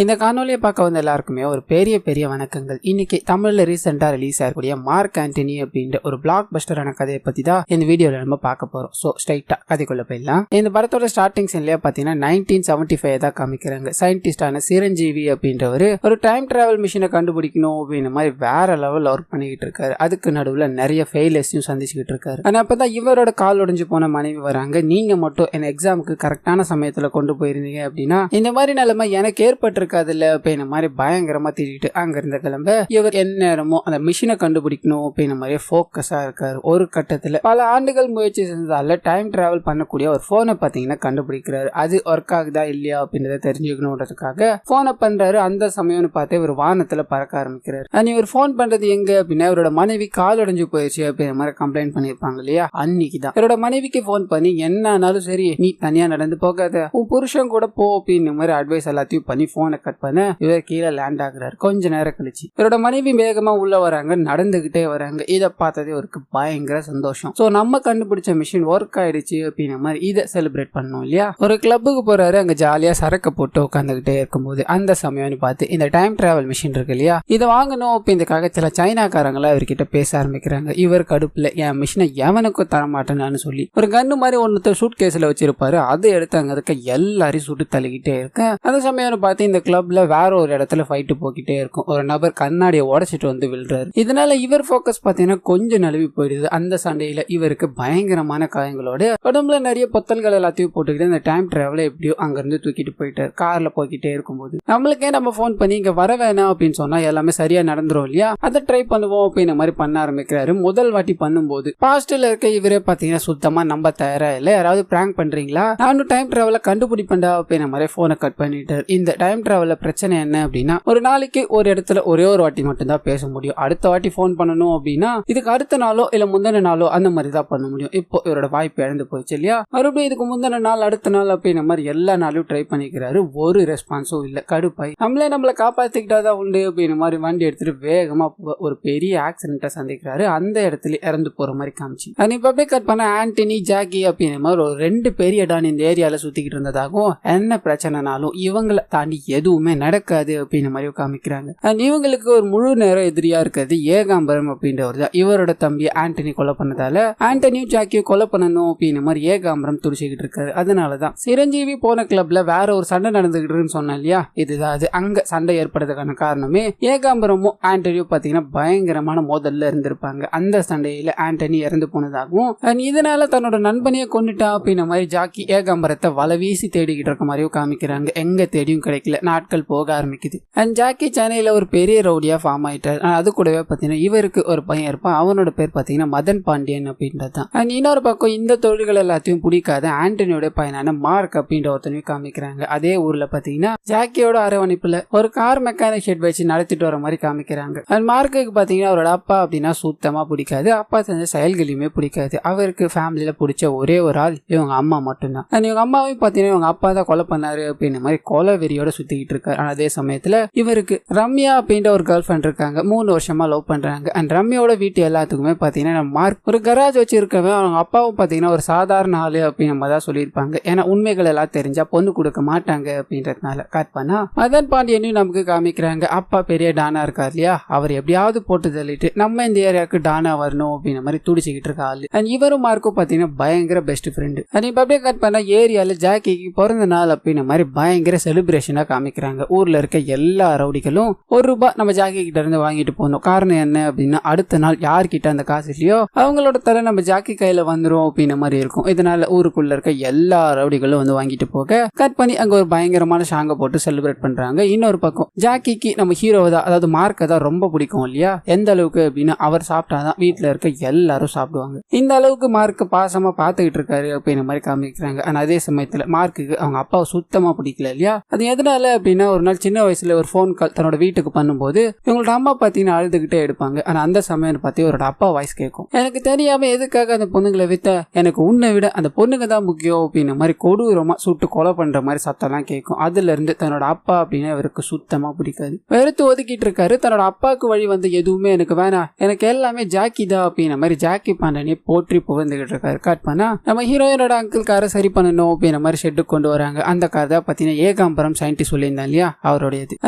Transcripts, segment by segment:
இந்த காணொலியை பார்க்க வந்த எல்லாருக்குமே ஒரு பெரிய பெரிய வணக்கங்கள். இன்னைக்கு தமிழ்ல ரீசெண்டா ரிலீஸ் ஆகக்கூடிய மார்க் ஆண்டனி அப்படின்ற ஒரு பிளாக் பஸ்டரான கதையை பத்தி தான் இந்த வீடியோல நம்ம பார்க்க போறோம். சோ ஸ்ட்ரைட்டா கதைக்குள்ள போயிடலாம். இந்த படத்தோட ஸ்டார்டிங் சீன்லயே பாத்தீங்கன்னா 1975 தான் காமிக்கிறாங்க. சயின்டிஸ்டான சிரஞ்சீவி அப்படின்றவர் ஒரு டைம் டிராவல் மிஷினை கண்டுபிடிக்கணும் அப்படின்ற மாதிரி வேற லெவல் ஒர்க் பண்ணிக்கிட்டு இருக்காரு. அதுக்கு நடுவுல நிறைய ஃபெயிலியர்ஸையும் சந்திச்சுக்கிட்டு இருக்காரு. ஆனா அப்பதான் இவரோட கால் உடைஞ்சு போன மனைவி வராங்க. நீங்க மட்டும் என்ன எக்ஸாமுக்கு கரெக்டான சமயத்துல கொண்டு போயிருந்தீங்க அப்படின்னா இந்த மாதிரி நிலைமை எனக்கு ஏற்பட்டிருக்காதுல்ல அப்படின்ற மாதிரி பயங்கரமா திட்டிட்டு அங்க இருந்த கிளம்ப இவர் எந்நேரமோ அந்த மிஷினை கண்டுபிடிக்கணும் அப்படின்ற மாதிரி போக்கஸா இருக்காரு. ஒரு கட்டத்துல பல ஆண்டுகள் முயற்சி செஞ்சதால டைம் டிராவல் பண்ணக்கூடிய ஒரு போனை பாத்தீங்கன்னா கண்டுபிடிக்கிறாரு. அது ஒர்க் ஆகுதா இல்லையா அப்படின்றத தெரிஞ்சுக்கணுன்றதுக்காக போனை பண்றாரு. அந்த சமயம்னு பார்த்து இவர் வானத்துல பறக்க ஆரம்பிக்கிறாரு. இவர் போன் பண்றது எங்க அப்படின்னா இவரோட மனைவி கால் உடைஞ்சு போயிடுச்சு அப்படின்ற மாதிரி கம்ப்ளைண்ட் பண்ணிருப்பாங்க இல்லையா. அன்னைக்குதான் இவரோட மனைவிக்கு போன் பண்ணி என்னானாலும் சரி நீ தனியா நடந்து போகாத, உன் புருஷன் கூட போ அப்படின்ற மாதிரி அட்வைஸ் எல்லாத்தையும் பண்ணி போனை கட் பண்ண இவர் கீழே லேண்ட் ஆகுறாரு. கொஞ்ச நேரம் கழிச்சு இவரோட மனைவி வேகமா உள்ள வராங்க, நடந்துகிட்டே வராங்க. இதை பார்த்ததே அவருக்கு பயங்கர சந்தோஷம். சோ நம்ம கண்டுபிடிச்ச மிஷின் ஒர்க் ஆயிடுச்சு அப்படின்ற மாதிரி இதை செலிப்ரேட் பண்ணோம் இல்லையா. ஒரு கிளப்புக்கு போறாரு. அங்க ஜாலியா சரக்கு போட்டு உட்காந்துகிட்டே இருக்கும்போது அந்த சமயம்னு பார்த்து இந்த டைம் டிராவல் மிஷின் இருக்கு இல்லையா, இதை வாங்கணும் அப்படின்றதுக்காக சில சைனாக்காரங்களா இவர்கிட்ட பேச ஆரம்பிக்கிறாங்க. இவர் கடுப்புல என் மிஷினை எவனுக்கும் தர மாட்டேன்னு சொல்லி ஒரு கன்னு மாதிரி ஒன்னு சூட் கேஸ்ல வச்சிருப்பாரு. அதை எடுத்து அங்க இருக்க எல்லாரையும் சுட்டு தள்ளிக்கிட்டே இருக்க அந்த சமயம் பார்த்து இந்த கிளப்ல வேற ஒரு இடத்துல ஃபைட்டு போக்கிட்டே இருக்கும். ஒரு நபர் கண்ணாடியை உடைச்சிட்டு வந்து விழுறாரு. இதனால இவர் போக்கஸ் பாத்தீங்கன்னா கொஞ்சம் நழுவி போயிடுது. அந்த சண்டையில இவருக்கு பயங்கரமான காயங்களோட உடம்புல நிறைய பொத்தல்கள் எல்லாத்தையும் போட்டுக்கிட்டு இந்த டைம் டிராவல எப்படியோ அங்க இருந்து தூக்கிட்டு போயிட்டாரு. கார்ல போய்கிட்டே இருக்கும்போது நம்மளுக்கே நம்ம போன் பண்ணி இங்க வர வேணாம் அப்படின்னு சொன்னா எல்லாமே சரியா நடந்துரும் இல்லையா, அதை ட்ரை பண்ணுவோம் அப்படின்ற மாதிரி பண்ண ஆரம்பிக்கிறாரு. முதல் வாட்டி பண்ணும்போது பாஸ்ட்ல இருக்க இவரே பாத்தீங்கன்னா சுத்தமா நம்ப தயாரா இல்ல, யாராவது பிராங்க் பண்றீங்களா, நானும் டைம் டிராவல கண்டுபிடிப்பேன்டா அப்படின்ற மாதிரி போனை கட் பண்ணிட்டாரு. இந்த டைம் டிராவல்ல பிரச்சனை என்ன அப்படின்னா ஒரு நாளைக்கு ஒரு இடத்துல ஒரே ஒரு வாட்டி மட்டும் தான் பேச முடியும். அடுத்த வாட்டி போன் பண்ணணும் அப்படின்னா இதுக்கு அடுத்த நாளோ இல்ல முந்தின நாளோ அந்த மாதிரி தான் பண்ண முடியும். இப்போ இவரோட வாய்ப்பு இழந்து போயிடுச்சு இல்லையா. மறுபடியும் இதுக்கு முந்தின நாள் அடுத்த நாள் அப்படின்ற மாதிரி எல்லா நாளும் ட்ரை பண்ணிக்கிறாரு. ஒரு ரெஸ்பான்ஸும் இல்ல. கடுப்பாய் நம்மளை காப்பாத்திக்கிட்டாதான் உண்டு அப்படின்ற மாதிரி வண்டி எடுத்துட்டு வேகமா ஒரு பெரிய ஆக்சிடென்ட்டை சந்திக்கிறாரு. அந்த இடத்துல இறந்து போற மாதிரி காமிச்சு இப்ப அப்படியே கட் பண்ண ஆண்டனி ஜாக்கி அப்படின்ற மாதிரி ஒரு ரெண்டு பெரிய டான் இந்த ஏரியால சுத்திக்கிட்டு இருந்ததாகவும் என்ன பிரச்சனைனாலும் இவங்களை தாண்டி எதுவுமே நடக்காது அப்படின்ற மாதிரி காமிக்கிறாங்க. இவங்களுக்கு ஒரு முழு நேரம் எதிரியா இருக்கிறது ஏகாம்பரம் அப்படின்றவர் தான். இவரோட தம்பி ஆண்டனி கொலை பண்ணதால ஆண்டனியும் ஜாக்கியும் கொலை பண்ணணும் அப்படின்ற மாதிரி ஏகாம்பரம் துடிச்சுக்கிட்டு இருக்காரு. அதனாலதான் சிரஞ்சீவி போன கிளப்ல வேற ஒரு சண்டை நடந்துகிட்டு சொன்னா இல்லையா, இதுதான் அது. அங்க சண்டை ஏற்படுறதுக்கான காரணமே ஏகாம்பரமும் ஆண்டனியும் பாத்தீங்கன்னா பயங்கரமான மோதல்ல இருந்திருப்பாங்க. அந்த சண்டையில ஆண்டனி இறந்து போனதாகவும் இதனால தன்னோட நண்பனையே கொண்டுட்டா அப்படின்ற மாதிரி ஜாக்கி ஏகாம்பரத்தை வலை வீசி தேடிக்கிட்டு இருக்க மாதிரியும் காமிக்கிறாங்க. எங்க தேடியும் கிடைக்கல. நாட்கள் போக ஆரம்பிக்குது. அண்ட் ஜாக்கி சென்னையில ஒரு பெரிய ரவுடியா ஃபார்ம் ஆயிட்டார். அது கூடவே பாத்தீங்கன்னா இவருக்கு ஒரு பையன் இருப்பான். அவனோட பேர் பாத்தீங்கன்னா மதன் பாண்டியன் அப்படின்றது தான். அண்ட் இன்னொரு பக்கம் இந்த தொழில்கள் எல்லாத்தையும் பிடிக்காத ஆண்டனியோட பையனான மார்க் அப்படின்ற ஒருத்தனையும் காமிக்கிறாங்க. அதே ஊர்ல பாத்தீங்கன்னா ஜாக்கியோட அரவணைப்புல ஒரு கார் மெக்கானிக் ஷெட் வச்சு நடத்திட்டு வர மாதிரி காமிக்கிறாங்க. அண்ட் மார்க்குக்கு பாத்தீங்கன்னா அவரோட அப்பா அப்படின்னா சுத்தமா பிடிக்காது. அப்பா செஞ்ச செயல்களையுமே பிடிக்காது. அவருக்கு ஃபேமிலியில பிடிச்ச ஒரே ஒரு ஆள் இவங்க அம்மா மட்டும்தான். அண்ட் இவங்க அம்மாவையும் பாத்தீங்கன்னா இவங்க அப்பா தான் கொலை பண்ணாரு அப்படின்ற மாதிரி கொலை வெறியோட சுத்திக்கிட்டு இருக்காரு. அதே சமயத்துல இவருக்கு ரம்யா அப்படின்ற ஒரு கேர்ள் ஃப்ரெண்ட் இருக்காங்க. 3 வருஷமா லவ் பண்றாங்க. அண்ட் ரம்யாவோட வீட்டு எல்லாத்துக்குமே பாத்தீங்கன்னா மார்க் ஒரு கராஜ் வச்சிருக்கவன். அவங்க அப்பாவும் பாத்தீங்கன்னா ஒரு சாதாரண ஆளு அப்படின்னு நம்ம தான் சொல்லியிருப்பாங்க. ஏன்னா உண்மைகள் எல்லாம் தெரிஞ்சா பொண்ணு கொடுக்க மாட்டாங்க அப்படின்றதுனால. கட் பண்ணா மதன் பாண்டியனையும் நமக்கு காமிக்கிறாங்க. அப்பா பெரிய டானா இருக்காரு இல்லையா, அவர் எப்படியாவது போட்டு தள்ளிட்டு நம்ம இந்த ஏரியாவுக்கு டானா வரணும் அப்படின்ற மாதிரி துடிச்சுக்கிட்டு இருக்க ஆளு. அண்ட் இவரும் மார்க்கும் பாத்தீங்கன்னா பயங்கர பெஸ்ட் ஃப்ரெண்டு. இப்ப அப்படியே கட் பண்ணா ஏரியால ஜாக்கிக்கு பிறந்த நாள் அப்படின்ற மாதிரி பயங்கர செலிப்ரேஷனா காமிக்கிறாங்க. ஊர்ல இருக்க எல்லா ரவுடிகளும் ₹1 நம்ம ஜாக்கி கிட்ட இருந்து வாங்கிட்டு போகணும். காரணம் என்ன அப்படின்னா அடுத்த நாள் யார்கிட்ட அந்த காசு இல்லையோ அவங்களோட தலை நம்ம ஜாக்கி கையில வந்துரும் அப்படின்ற மாதிரி இருக்கும். இதனால ஊருக்குள்ள இருக்க எல்லா ரவுடிகளும் வந்து வாங்கிட்டு போக கட் பண்ணி அங்க ஒரு பயங்கரமான சாங்க போட்டு செலிப்ரேட் பண்றாங்க. இன்னொரு பக்கம் ஜாக்கிக்கு நம்ம ஹீரோவை தான், அதாவது மார்க்கை தான் ரொம்ப பிடிக்கும் இல்லையா. எந்த அளவுக்கு அப்படின்னா அவர் சாப்பிட்டாதான் வீட்டுல இருக்க எல்லாரும் சாப்பிடுவாங்க. இந்த அளவுக்கு மார்க் பாசமா பாத்துக்கிட்டு இருக்காரு அப்படின்ற மாதிரி காமிக்கிறாங்க. ஆனா அதே சமயத்துல மார்க்குக்கு அவங்க அப்பாவை சுத்தமா பிடிக்கல இல்லையா. அது எதனால அப்படின்னா ஒரு நாள் சின்ன வயசுல ஒரு போன் கால் தன்னோட வீட்டுக்கு பண்ணும்போது இவங்களோட அம்மா பாத்தீங்கன்னா அழுதுகிட்டே எடுப்பாங்க. ஆனா அந்த சமயம் பார்த்து இவரோட அப்பா வாய்ஸ் கேட்கும். எனக்கு தெரியாம எதுக்காக அந்த பொண்ணுங்களை வித்த, எனக்கு உன்னை விட அந்த பொண்ணுங்க தான் முக்கியம் அப்படின்ற மாதிரி கொடூரமா சுட்டு கொலை பண்ற மாதிரி சத்தம்லாம் கேட்கும். அதுல இருந்து தன்னோட அப்பா அப்படின்னா இவருக்கு சுத்தமா பிடிக்காது. வெறுத்து ஒதுக்கிட்டு இருக்காரு. தன்னோட அப்பாவுக்கு வழி வந்து எதுவுமே எனக்கு வேணாம், எனக்கு எல்லாமே ஜாக்கி தான் அப்படின்ற மாதிரி ஜாக்கி பாண்டனே போற்றி புகழ்ந்துகிட்டு இருக்காரு. கட் பண்ணா நம்ம ஹீரோயினோட அங்கிள் காரை சரி பண்ணணும் அப்படின்ற மாதிரி ஷெட்டுக்கு கொண்டு வராங்க. அந்த கார் தான் பாத்தீங்கன்னா ஏகாம்பரம் சயின்டிஸ்ட் சொல்லி சொல்லியிருந்தேன் இல்லையா அவருடையது.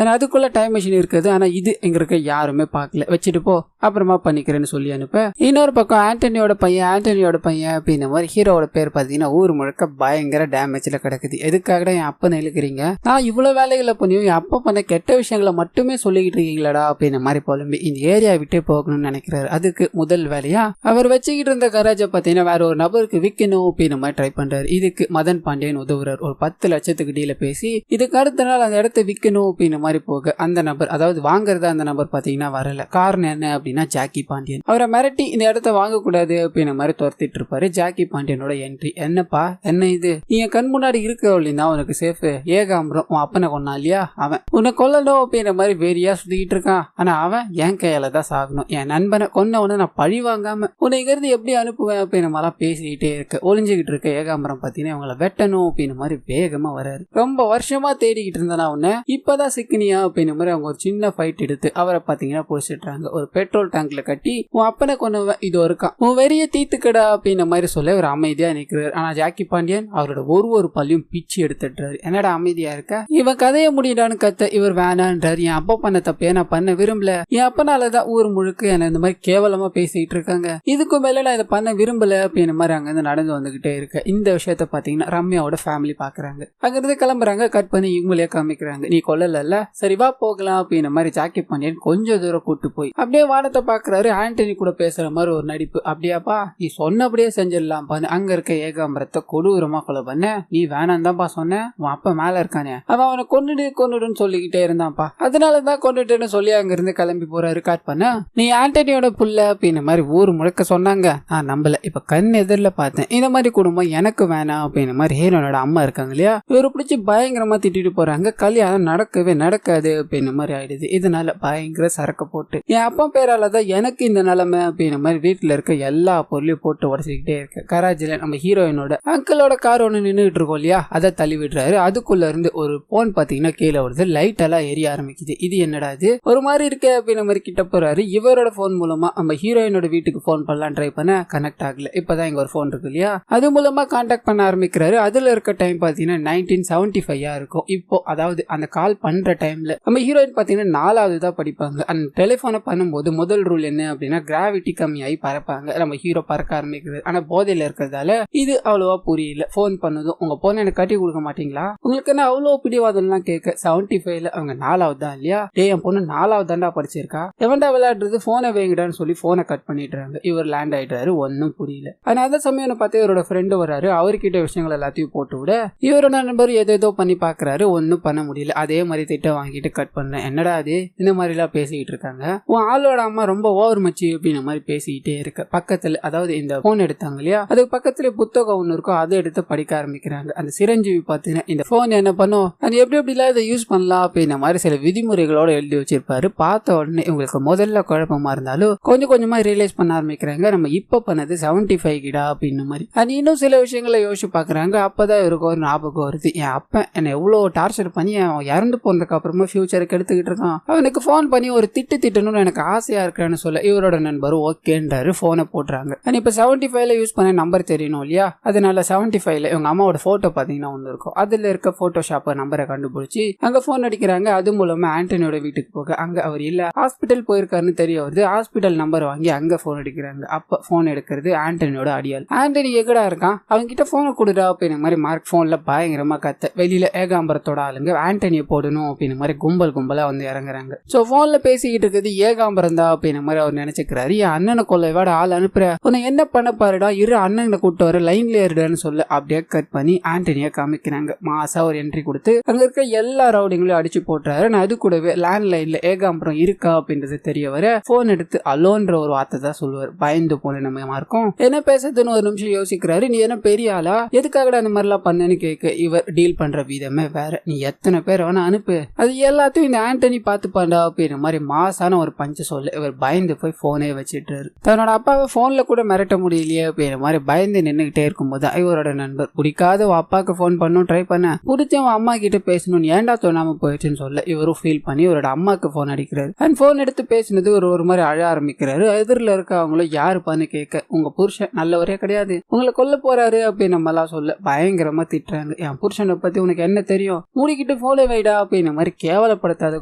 அதுக்குள்ள டைம் மிஷின் இருக்குது. ஆனா இது எங்க இருக்க யாருமே பார்க்கல. வச்சுட்டு போ அப்புறமா பண்ணிக்கிறேன்னு சொல்லி அனுப்ப. இன்னொரு பக்கம் ஆண்டனியோட பையன் அப்படின்ற மாதிரி ஹீரோட பேர் பாத்தீங்கன்னா ஊர் முழுக்க பயங்கர டேமேஜ்ல கிடக்குது. எதுக்காக என் அப்பனை இழுக்கிறீங்க? நான் இவ்வளவு வேலைகளை பண்ணியும் என் அப்பா பண்ண கெட்ட விஷயங்களை மட்டுமே சொல்லிக்கிட்டு இருக்கீங்களாடா அப்படின்ற மாதிரி புலம்பி இந்த ஏரியா விட்டே போகணும்னு நினைக்கிறாரு. அதுக்கு முதல் வேலையா அவர் வச்சுக்கிட்டு இருந்த கராஜை பாத்தீங்கன்னா வேற ஒரு நபருக்கு விற்கணும் அப்படின்ற மாதிரி ட்ரை பண்றாரு. இதுக்கு மதன் பாண்டியன் உதவுறாரு. ஒரு 10 லட்சத்துக்கு டீல பேசி இதுக்கு அடுத்த நாள் அந்த இடத்த விற்கணும் அப்படின்ற மாதிரி போக அந்த நபர் அதாவது வாங்குறதா அந்த நபர் பாத்தீங்கன்னா வரல. காரணம் என்ன அப்படின்னா ஜாக்கி பாண்டியன் அவரை மிரட்டி இந்த இடத்த வாங்கக்கூடாது அப்படின்ற மாதிரி துரத்திட்டு இருப்பாரு. ஜாக்கி பாண்டியனோட என்ட்ரி. என்னப்பா என்ன இது? நீ என் கண் முன்னாடி இருக்கிறவள்னா உனக்கு சேஃப். ஏகாம்பரம் உன் அப்பனை கொண்டா இல்லையா அவன் உன்னை கொல்லணும் அப்படின்ற மாதிரி வேறியா சுத்திக்கிட்டு இருக்கான். ஆனா அவன் என் கையால தான் சாகணும். என் நண்பனை கொன்னவன நான் பழி வாங்காம உன்னை இங்கிருந்து எப்படி அனுப்புவேன் அப்படின்ற மாதிரிலாம் பேசிக்கிட்டே இருக்க. ஒளிஞ்சுக்கிட்டு இருக்க ஏகாம்பரம் பாத்தீங்கன்னா அவங்களை வெட்டணும் அப்படின்ற மாதிரி வேகமா வராரு. ரொம்ப வருஷமா தேடிக்கிட்டு இருந்தா உன்ன இப்பதான் சிக்கினியா அப்படின்ற மாதிரி அவங்க ஒரு சின்ன ஃபைட் எடுத்து அவரை பாத்தீங்கன்னா புடிச்சிட்டாங்க. ஒரு பெட்ரோல் டேங்க்ல கட்டி உன் அப்பனை கொன்னவன் இது இருக்கான் உன் வெறிய தீத்துக்கடா அப்படின்ற மாதிரி சொல்ல ஒரு அமைதியா நிக்கிறாரு. ஆனா ஜாக்கி பாண்டியன் அவரோட ஒரு பள்ளியும் பிச்சு எடுத்துட்டாரு. என்னடா அமைதியா இருக்க? இவன் கதையை முடியடான்னு கத்த இவர் வேணான்றாரு. என் அப்பா பண்ண தப்பே நான் பண்ண விரும்பல. என் அப்பனாலதான் ஊர் முழுக்க என்ன இந்த மாதிரி கேவலமா பேசிட்டு இருக்காங்க. இதுக்கு மேல நான் இதை பண்ண விரும்பல அப்படின்ற மாதிரி அங்க இருந்து நடந்து வந்துகிட்டே இருக்க. இந்த விஷயத்த பாத்தீங்கன்னா ரம்யாவோட ஃபேமிலி பாக்குறாங்க. அங்க இருந்து கிளம்புறாங்க. கட் பண்ணி இவங்களே காமிக்கிறாங்க. நீ கொல்லல சரி வா போகலாம் அப்படின்ற மாதிரி ஜாக்கி பாண்டியன் கொஞ்சம் தூரம் கூட்டு போய் அப்படியே வானத்தை பாக்குறாரு. ஆண்டனி கூட பேசுற மாதிரி ஒரு நடிப்பு. அப்படியாப்பா நீ சொன்னபடியே செஞ்சிடலாம் பாரு. அங்க இருக்க ஏகாம்பரத்தை கொடூரமா கொலை பண்ண நீ வேணாம் தான்ப்பா சொன்ன. உன் அப்பா மேல இருக்கானே அவன் அவனை கொன்னுடுன்னு சொல்லிக்கிட்டே இருந்தான்ப்பா. அதனாலதான் கொண்டுட்டேன்னு சொல்லி அங்க இருந்து கிளம்பி போறாரு. காட் பண்ண நீ ஆண்டனியோட புள்ள அப்படின்ற மாதிரி ஊர் முழுக்க சொன்னாங்க. நான் நம்பல. இப்ப கண் எதிரில பார்த்தேன். இந்த மாதிரி குடும்பம் எனக்கு வேணாம் அப்படின்ற மாதிரி ஹீரோனோட அம்மா இருக்காங்க இல்லையா இவரு பிடிச்சி பயங்கரமா திட்டிட்டு போறாங்க. கல்யாணம் நடக்கவே நடக்காது அப்படின்ற மாதிரி ஆயிடுது. இதனால பயங்கர சரக்கு போட்டு என் அப்பா பேராலதான் எனக்கு இந்த நிலைமை அப்படின்ற மாதிரி வீட்டுல இருக்க எல்லா பொருளையும் போட்டு உடச்சிக்கிட்டே இருக்கு. கராஜில நம்ம ஹீரோயினோட அங்கிளோட கார் ஒண்ணு நின்றுட்டு இருக்கோம் இல்லையா அதை தள்ளி விடுறாரு. அதுக்குள்ள இருந்து ஒரு போன் பாத்தீங்கன்னா கீழே வருது. லைட் எல்லாம் எரிய ஆரம்பிக்குது. இது என்னடா இது ஒரு மாதிரி இருக்கு அப்படின்ற மாதிரி கிட்ட போறாரு. இவரோட போன் மூலமா நம்ம ஹீரோயினோட வீட்டுக்கு போன் பண்ணலாம் ட்ரை பண்ண கனெக்ட் ஆகல. இப்பதான் இங்க ஒரு போன் இருக்கு இல்லையா அது மூலமா கான்டாக்ட் பண்ண ஆரம்பிக்கிறாரு. அதுல இருக்க டைம் பாத்தீங்கன்னா 1975 இருக்கும். இப்போ அதாவது அந்த கால் பண்ற டைம்ல நம்ம ஹீரோயின் பாத்தீங்கன்னா 4வது தான் படிப்பாங்க. அந்த டெலிபோனை பண்ணும்போது முதல் ரூல் என்ன அப்படின்னா கிராவிட்டி கம்மியாகி பறப்பாங்க. நம்ம ஹீரோ பறக்க ஆரம்பிக்கிறது. ஆனா போதையில இருக்கிறதால இது அவ்வளவா புரியல. போன் பண்ணதும் உங்க போன் எனக்கு கட்டி கொடுக்க மாட்டீங்களா உங்களுக்கு என்ன அவ்வளவு பிடிவாதம்லாம் கேட்க 75ல அவங்க 4வது தான் இல்லையா என் பொண்ணு 4வது தாண்டா படிச்சிருக்கா எவன்டா விளையாடுறது போனை வேங்கிடான்னு சொல்லி போனை கட் பண்ணிடுறாங்க. இவர் லேண்ட் ஆயிட்டாரு. ஒன்னும் புரியல. ஆனா அந்த சமயம் பார்த்து இவரோட ஃப்ரெண்டு வராரு. அவர்கிட்ட விஷயங்கள் எல்லாத்தையும் போட்டு விட இவரோட நண்பர் ஏதோ பண்ணி பாக்குறாரு. ஒன்னும் பண்ண முடியல. அதே மாதிரி திட்டம் வாங்கிட்டு கட் பண்ணேன். என்னடா அது இந்த மாதிரி எல்லாம் பேசிக்கிட்டு இருக்காங்க. உன் ஆளோட அம்மா ரொம்ப ஓவர் மச்சி அப்படின்ற மாதிரி பேசிக்கிட்டே இருக்க. பக்கத்துல அதாவது இந்த போன் எடுத்தாங்க இல்லையா அதுக்கு பக்கத்துல புத்தகம் ஒண்ணு இருக்கும். அதை எடுத்து படிக்க ஆரம்பிக்கிறாங்க. அந்த சிரஞ்சீவி பாத்தீங்கன்னா இந்த போன் என்ன பண்ணும் அது எப்படிலாம் இதை யூஸ் பண்ணலாம் அப்படின்ற மாதிரி சில விதிமுறைகளோட எழுதி வச்சிருப்பாரு. பார்த்த உடனே உங்களுக்கு முதல்ல குழப்பமா இருந்தாலும் கொஞ்சம் கொஞ்சமா ரியலைஸ் பண்ண ஆரம்பிக்கிறாங்க. நம்ம இப்ப பண்ணது 75 கிடா அப்படின்னு மாதிரி. அது இன்னும் சில விஷயங்களை யோசிச்சு பாக்குறாங்க. அப்பதான் இவருக்கு ஒரு ஞாபகம் வருது. என் அப்பன் என்ன எவ்வளவு டார்ச்சர் பண்ணி அவன் இறந்து போனதுக்கு அப்புறமா ஃபியூச்சருக்கு எடுத்துக்கிட்டு இருக்கான். அவனுக்கு போன் பண்ணி ஒரு திட்டணும்னு எனக்கு ஆசையா இருக்கான்னு சொல்ல இவரோட நண்பரும் ஓகேன்றாரு. போனை போடுறாங்க. இப்ப 75ல யூஸ் பண்ண நம்பர் தெரியணும் இல்லையா அதனால 75ல இவங்க அம்மாவோட போட்டோ பாத்தீங்கன்னா ஒண்ணு இருக்கும். அதுல இருக்க போட்டோஷாப் நம்பரை கண்டுபிடிச்சு அங்க போன் அடிக்கிறாங்க. அது மூலமா ஆண்டனியோட வீட்டுக்கு போக அங்க அவர் இல்ல ஹாஸ்பிட்டல் போயிருக்காருன்னு தெரிய வருது. ஹாஸ்பிட்டல் நம்பர் வாங்கி அங்க போன் அடிக்கிறாங்க. அப்ப போன் எடுக்கிறது ஆண்டனியோட அடியால். ஆண்டனி எங்கடா இருக்கான் அவங்க கிட்ட போனை கொடுடா அப்படின்ற மாதிரி மார்க் போன்ல பயங்கரமா கத்த. வெளியில ஏகாம்பரத்தோட ஆளுங்க ஆண்டனியை போடணும் அப்படின்னு மாதிரி கும்பலா வந்து இறங்குறாங்க. சோ போன்ல பேசிக்கிட்டு இருக்குது ஏகாம்பரம் தான் அப்படின்ற மாதிரி அவர் நினைச்சுக்கிறாரு. என் அண்ணனை கொல்ல ஆள் அனுப்புற உன்னை என்ன பண்ண பாருடா இரு அண்ணனை கூட்டு வர லைன்ல ஏறிடான்னு சொல்ல அப்படியே கட் பண்ணி ஆண்டனியா காமிக்கிறாங்க. மாசா ஒரு என்ட்ரி கொடுத்து அங்க இருக்க எல்லா ரவுடிங்களையும் அடிச்சு போட்டுறாரு. நான் அது கூடவே லேண்ட் லைன்ல ஏகாம்பரம் இருக்கா அப்படின்றது தெரிய வர போன் எடுத்து அலோன்ற ஒரு வார்த்தை தான் சொல்லுவார். பயந்து போன நம்ம இருக்கும் என்ன பேசுறதுன்னு ஒரு நிமிஷம் யோசிக்கிறாரு. நீ என்ன பெரிய ஆளா எதுக்காக அந்த மாதிரி எல்லாம் பண்ணேன்னு கேட்க இவர் டீல் பண்ற விதமே வேற. நீ எத்தனை பேர் வேணா அனுப்பு அது எல்லாத்தையும் இந்த ஆண்டனி பாத்துப்பாண்டா அப்படின்ற மாதிரி மாசான ஒரு பஞ்ச சொல்ல இவர் பயந்து போய் போனே வச்சிட்டாரு. தன்னோட அப்பாவை போன்ல கூட மிரட்ட முடியலையே அப்படின்ற மாதிரி பயந்து நின்னுகிட்டே இருக்கும்போது இவரோட நண்பர் பிடிக்காத அப்பாவுக்கு போன் பண்ணும் ட்ரை பண்ண பிடிச்ச அம்மா கிட்ட பேசணும்னு ஏன்டா தோணாம போயிடுச்சுன்னு சொல்ல இவரும் ஃபீல் பண்ணி இவரோட அம்மாக்கு போன் அடிக்கிறாரு. அண்ட் போன் எடுத்து பேசினது ஒரு மாதிரி அழ ஆரம்பிக்கிறாரு. எதிரில் இருக்க அவங்களும் யாருப்பான்னு கேட்க உங்க புருஷன் நல்லவரே கிடையாது உங்களை கொல்ல போறாரு அப்படின்னு நம்ம எல்லாம் சொல்ல பயங்கரமா திட்டுறாங்க. என் புருஷனை பத்தி உனக்கு என்ன தெரியும் மூடிக்கிட்டு தூக்கிட்டு போனை வைடா அப்படின்ற மாதிரி கேவலப்படுத்தாத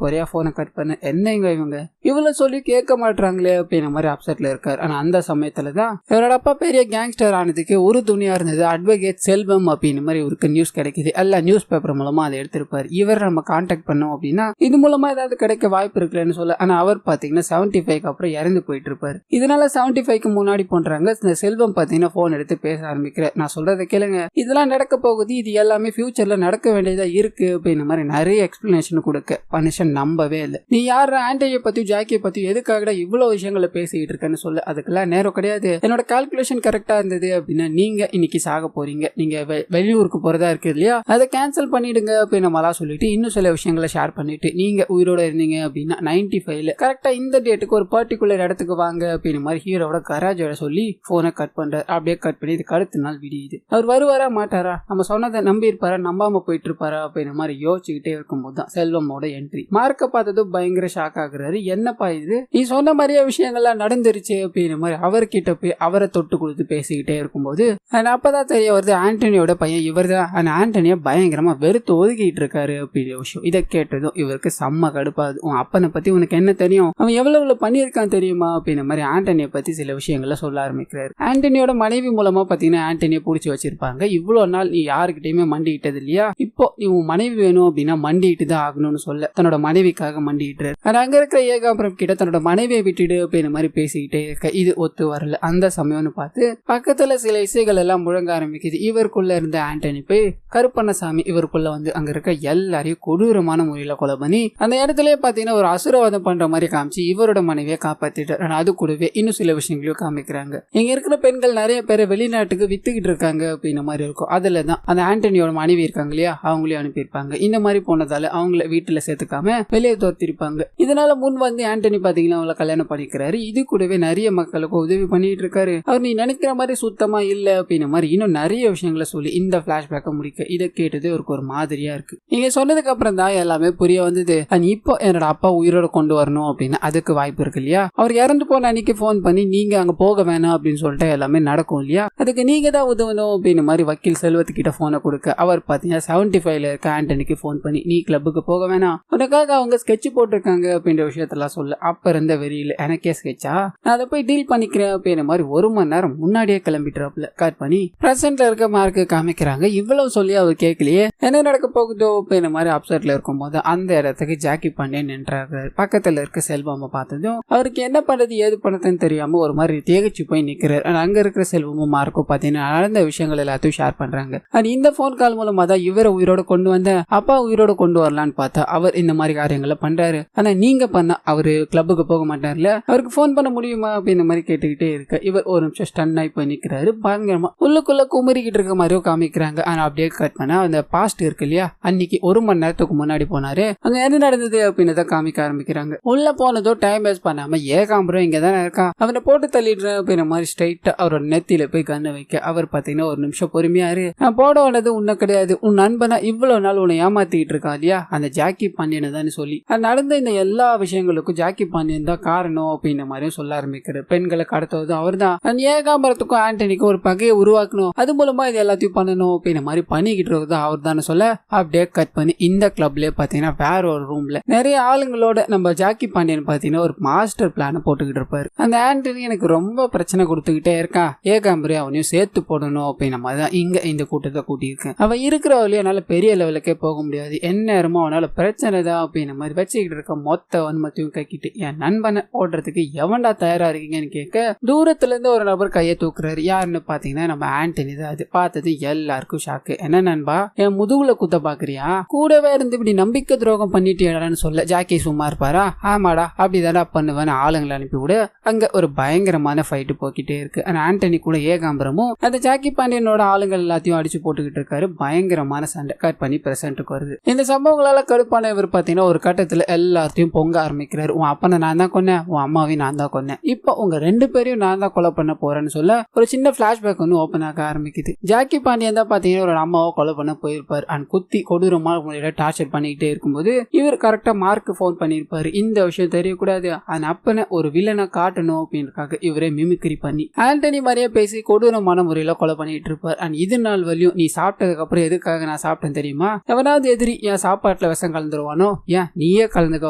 குறையா போனை கட் பண்ண. என்னங்க இவங்க இவ்வளவு சொல்லி கேட்க மாட்டாங்களே அப்படின்ற மாதிரி அப்செட்ல இருக்காரு. ஆனா அந்த சமயத்துலதான் இவரோட அப்பா பெரிய கேங்ஸ்டர் ஆனதுக்கு ஒரு துணியா இருந்தது அட்வொகேட் செல்வம் அப்படின்ற மாதிரி இவருக்கு நியூஸ் கிடைக்குது. எல்லா நியூஸ் பேப்பர் மூலமா அதை எடுத்திருப்பாரு. இவர் நம்ம கான்டாக்ட் பண்ணோம் அப்படின்னா இது மூலமா ஏதாவது கிடைக்க வாய்ப்பு இருக்குன்னு சொல்ல. ஆனா அவர் பாத்தீங்கன்னா 75 அப்புறம் இறந்து போயிட்டு இருப்பாரு. இதனால 75 முன்னாடி பண்றாங்க. இந்த செல்வம் பாத்தீங்கன்னா போன் எடுத்து பேச ஆரம்பிக்கிறேன். நான் சொல்றதை கேளுங்க, இதெல்லாம் நடக்க போகுது, இது எல்லாமே ஃபியூச்சர்ல நடக்க வேண்டியதா இருக்கு அப்படின்ற மாதிரி நிறைய எக்ஸ்பிளனேஷன் கொடுக்க மனுஷன் நம்பவே இல்லை. நீ யார் ஆண்டனியை பத்தி ஜாக்கியை பத்தி எதுக்காக இவ்வளவு விஷயங்களை பேசிட்டு இருக்கேன்னு சொல்ல. அதுக்கெல்லாம் நேரம் கிடையாது, என்னோட கால்குலேஷன் கரெக்டா இருந்தது அப்படின்னா நீங்க இன்னைக்கு சாக போறீங்க, நீங்க வெளியூருக்கு போறதா இருக்கு இல்லையா, அதை கேன்சல் பண்ணிடுங்க அப்படின்னு நம்மளா சொல்லிட்டு இன்னும் சில விஷயங்களை ஷேர் பண்ணிட்டு நீங்க உயிரோட இருந்தீங்க அப்படின்னா 95 கரெக்டா இந்த டேட்டுக்கு ஒரு பர்டிகுலர் இடத்துக்கு வாங்க அப்படின்னு மாதிரி ஹீரோட கராஜோட சொல்லி போனை கட் பண்றாரு. அப்படியே கட் பண்ணி இதுக்கு அடுத்த நாள் விடியுது. அவர் வருவாரா மாட்டாரா, நம்ம சொன்னதை நம்பி இருப்பாரா நம்பாம போயிட்டு இருப்பாரா அப்படின்னு மாதிரி யோசிச்சுக்கிட்டே இருக்கும்போது தான் செல்வமோட என்ட்ரி. மார்க்க பார்த்ததும் பயங்கர ஷாக் ஆகுறாரு. என்னப்பா இது, நீ சொன்ன மாதிரியே விஷயங்கள்லாம் நடந்துருச்சு அப்படின்னு மாதிரி அவர்கிட்ட போய் அவரை தொட்டு கொடுத்து பேசிக்கிட்டே இருக்கும்போது அப்பதான் தெரிய வருது ஆண்டனியோட பையன் இவர் தான். ஆண்டனிய பயங்கரமா வெறுத்து ஒதுக்கிட்டு இருக்காரு அப்படிங்கிற விஷயம். இதை கேட்டதும் இவருக்கு செம்ம கடுப்பாது. உன் அப்பனை பத்தி உனக்கு என்ன தெரியும், அவன் எவ்வளவு பண்ணியிருக்கான் தெரியுமா அப்படின்ற மாதிரி ஆண்டனியை பத்தி சில விஷயங்கள சொல்ல ஆரம்பிக்கிறாரு. ஆண்டனியோட மனைவி மூலமா பாத்தீங்கன்னா ஆண்டனியை பிடிச்சி வச்சிருப்பாங்க. இவ்வளவு நாள் நீ யாருக்கிட்டையுமே மண்டிக்கிட்டது இல்லையா, இப்போ நீ உன் மனைவி வேணும் அப்படின்னா மண்டிட்டு தான் ஆகணும்னு சொல்ல தன்னோட மனைவிக்காக மண்டிட்டு அங்க இருக்கிற ஏகாம்பரம் கிட்ட தன்னோட மனைவியை விட்டுடு அப்படின்ற மாதிரி பேசிக்கிட்டே இருக்க. இது ஒத்து வரல. அந்த சமயம்னு பார்த்து பக்கத்துல சில இசைகள் எல்லாம் முழங்க ஆரம்பிக்குது. இவருக்குள்ள இருந்த ஆண்டனி போய் கருப்பண்ணசாமி இவருக்குள்ள வந்து அங்க இருக்க எல்லாரையும் கொடூரமான முறையில கொலை பண்ணி அந்த இடத்துலயே பாத்தீங்கன்னா ஒரு அசுரவாதம் பண்ற மாதிரி காமிச்சு இவரோட மனைவியை காப்பாத்திட்டார். அது கூடவே இன்னும் சில விஷயங்களையும் காமிக்கிறாங்க. இங்க இருக்கிற பெண்கள் நிறைய பேரை வெளிநாட்டுக்கு வித்துக்கிட்டு இருக்காங்க அப்படின்ற மாதிரி இருக்கும். அதுலதான் அந்த ஆண்டனியோட மனைவி இருக்காங்க இல்லையா, அவங்களையும் அனுப்பியிருப்பாங்க. இந்த மாதிரி போனதால அவங்கள வீட்டுல சேர்த்துக்காம வெளியே தோர்த்திருப்பாங்க. இதனால முன் வந்து ஆண்டனி பாத்தீங்கன்னா அவங்கள கல்யாணம் பண்ணிக்கிறாரு. இது கூடவே நிறைய மக்களுக்கு உதவி பண்ணிட்டு இருக்காரு. அவர் நீ நினைக்கிற மாதிரி சுத்தமா இல்ல அப்படின்ற மாதிரி இன்னும் நிறைய விஷயங்களை சொல்லி இந்த பிளாஷ்பேக்கை முடிக்க இதை கேட்டது அவருக்கு ஒரு மாதிரியா இருக்கு. நீங்க சொன்னதுக்கு அப்புறம் தான் எல்லாமே புரிய வந்தது. இப்போ என்னோட அப்பா உயிரோட கொண்டு வரணும் அப்படின்னு அதுக்கு வாய்ப்பு இருக்கு இல்லையா, அவர் இறந்து போன அன்னைக்கு போன் பண்ணி நீங்க அங்க போக வேணாம் அப்படின்னு சொல்லிட்டு எல்லாமே நடக்கும் இல்லையா, அதுக்கு நீங்க தான் உதவணும் அப்படின்னு மாதிரி வக்கீல் செல்வத்துக்கிட்ட போனை கொடுக்க அவர் பாத்தீங்கன்னா 75 இருக்க ஆண்டனிக்கு போன் பண்ணி நீ கிளப்புக்கு போக வேணாம், உனக்காக அவங்க ஸ்கெட்ச் போட்டிருக்காங்க அப்படின்ற விஷயத்தெல்லாம் சொல்ல. அப்ப இருந்த வெறியில எனக்கே ஸ்கெட்சா, நான் அதை போய் டீல் பண்ணிக்கிறேன் அப்படின்ற மாதிரி 1 மணி நேரம் முன்னாடியே கிளம்பிட்டுறாப்ல. கட் பண்ணி பிரசன்ட்ல இருக்க மார்க்கு காமிக்கிறாங்க. இவ்வளவு சொல்லி அவர் கேட்கலையே, என்ன நடக்க போகுதோ அப்படின்ற மாதிரி அப்செட்ல இருக்கும் போது அந்த இடத்துக்கு ஜாக்கி பாண்டியன் நின்றாரு. பக்கத்துல இருக்க செல்வம் பார்த்ததும் அவருக்கு என்ன பண்றது ஏது பண்ணதுன்னு தெரியாம ஒரு மாதிரி தேகச்சு போய் நிக்கிறாரு. அங்க இருக்கிற செல்வமும் மார்க்கும் பாத்தீங்கன்னா நடந்த விஷயங்கள் எல்லாத்தையும் ஷேர் பண்றாங்க. இந்த போன் கால் மூலமா தான் இவரை உயிரோட கொண்டு வந்த அப்பா உயிரோட கொண்டு வரலான்னு பார்த்தா அவர் இந்த மாதிரி காரியங்களை பண்றாரு. ஆனா நீங்க பண்ண அவரு கிளப்புக்கு போக மாட்டார்ல, அவருக்கு போன் பண்ண முடியுமா அப்படின்ற மாதிரி கேட்டுக்கிட்டே இருக்க இவர் ஒரு நிமிஷம் ஸ்டன் ஆகி போய் நிக்கிறாரு. பயங்கரமா உள்ளுக்குள்ள குமரிக்கிட்டு இருக்க மாதிரியும் காமிக்கிறாங்க. ஆனா அப்படியே கட் பண்ணா அந்த பாஸ்ட் இருக்கு இல்லையா, அன்னைக்கு 1 மணி நேரத்துக்கு முன்னாடி போனாரு, அங்க என்ன நடந்தது அப்படின்னு காமிக்க ஆரம்பிக்கிறாங்க. உள்ள போனதோ டைம் வேஸ்ட் பண்ணாம ஏகாம்பரம் இங்க தானே இருக்கான், அவனை போட்டு தள்ளிடுறேன் அப்படின்ற மாதிரி ஸ்ட்ரைட்டா அவரோட நெத்தியில போய் கண்ணை வைக்க அவர் பாத்தீங்கன்னா ஒரு நிமிஷம் பொறுமையாரு, நான் போட வந்தது உன்ன கிடையாது, உன் நண்பனா இவ்வளவு நாள் உன்னை ஏமாத்திட்டு இருக்கான் இல்லையா அந்த ஜாக்கி பாண்டியனை தான் சொல்லி அது நடந்த இந்த எல்லா விஷயங்களுக்கும் ஜாக்கி பாண்டியன் தான் காரணம் அப்படின்ற மாதிரியும் சொல்ல ஆரம்பிக்கிறார். பெண்களை கடத்துவது அவர் தான், ஏகாம்பரத்துக்கும் ஆண்டனிக்கும் ஒரு பகையை உருவாக்கணும், அது மூலமா இது எல்லாத்தையும் பண்ணணும் அப்படின்ற மாதிரி பண்ணிக்கிட்டு இருக்கிறது அவர் தான் சொல்ல. அப்படியே கட் பண்ணி இந்த கிளப்லயே பாத்தீங்கன்னா வேற ஒரு ரூம்ல நிறைய ஆளுங்களோட நம்ம ஜாக்கி பாண்டியன் பாத்தீங்கன்னா ஒரு மாஸ்டர் பிளான போட்டுக்கிட்டு இருப்பாரு. அந்த ஆண்டனி எனக்கு ரொம்ப பிரச்சனை கொடுத்துக்கிட்டே இருக்கான், ஏகாம்பரி அவனையும் சேர்த்து போடணும் அப்படின்ற மாதிரி தான் இங்க இந்த கூட்டத்தை கூட்டியிருக்கேன். அவன் இருக்கிற வழியும் என்னால பெரிய லெவலுக்கே போக முடியாது, எந்நேரமும் அவனால பிரச்சனை தான் அப்படின்ற மாதிரி வச்சுக்கிட்டு இருக்க மொத்த வன்மத்தையும் கக்கிட்டு என் நண்பனை ஓடுறதுக்கு எவன்டா தயாரா இருக்கீங்கன்னு கேட்க தூரத்துல இருந்து ஒரு நபர் கையை தூக்குறாரு. யாருன்னு பாத்தீங்கன்னா நம்ம ஆண்டனி தான். அது பார்த்தது எல்லாருக்கும் ஷாக்கு. என்ன நண்பா என் முதுகுல குத்த பாக்குறியா, கூடவே இருந்து இப்படி நம்பிக்கை துரோகம் பண்ணிட்டு சொல்ல ஜாக்கி சும்மா இருப்பாரா, ஆமாடா அப்படிதாடா பண்ணுவேன்னு ஆளுங்களை அனுப்பி விட அங்க ஒரு பயங்கரமான ஃபைட்டு போக்கிட்டே இருக்கு. ஆண்டனி கூட ஏகாம்பரமும் அந்த ஜாக்கி பாண்டியனோட ஆளுங்கள் எல்லாத்தையும் அடிச்சு போட்டுக்கிட்டு இருக்காரு. பயங்கரமான சண்டை. கட் பண்ணி பிரசன்ட்டுக்கு வருது. இந்த சம்பவங்களால கடுப்பான இவர் பாத்தீங்கன்னா ஒரு கட்டத்துல எல்லாத்தையும் பொங்க ஆரம்பிக்கிறாரு. உன் அப்பனை நான் தான் கொன்னேன், உன் அம்மாவையும் நான் தான் கொன்னேன், இப்போ உங்க 2 பேரையும் நான் தான் கொலை பண்ண போறேன்னு சொல்ல ஒரு சின்ன பிளாஷ்பேக் வந்து ஓபன் ஆக ஆரம்பிக்குது. ஜாக்கி பாண்டியன் தான் பாத்தீங்கன்னா ஒரு அம்மாவை கொலை பண்ண போயிருப்பாரு. அண்ட் குத்தி கொடூரமான முறையில டார்ச்சர் பண்ணிக்கிட்டே இருக்கும்போது இவர் கரெக்டா மார்க்கு போன் பண்ணிருப்பாரு. இந்த விஷயம் தெரியக்கூடாது, அந்த அப்பனை ஒரு வில்லனை காட்டணும் அப்படின்றக்காக இவரே மிமிக்ரி பண்ணி ஆண்டனி மாதிரியே பேசி கொடூரமான முறையில கொலை பண்ணிட்டு இருப்பார். அண்ட் இது நாள் வரையும் நீ சாப்பிட்டதுக்கு அப்புறம் எதுக்காக நான் சாப்பிட்டேன் தெரியுமா, எவனா எவனாவது எதிரி என் சாப்பாட்டுல விஷம் கலந்துருவானோ, ஏன் நீயே கலந்துக்க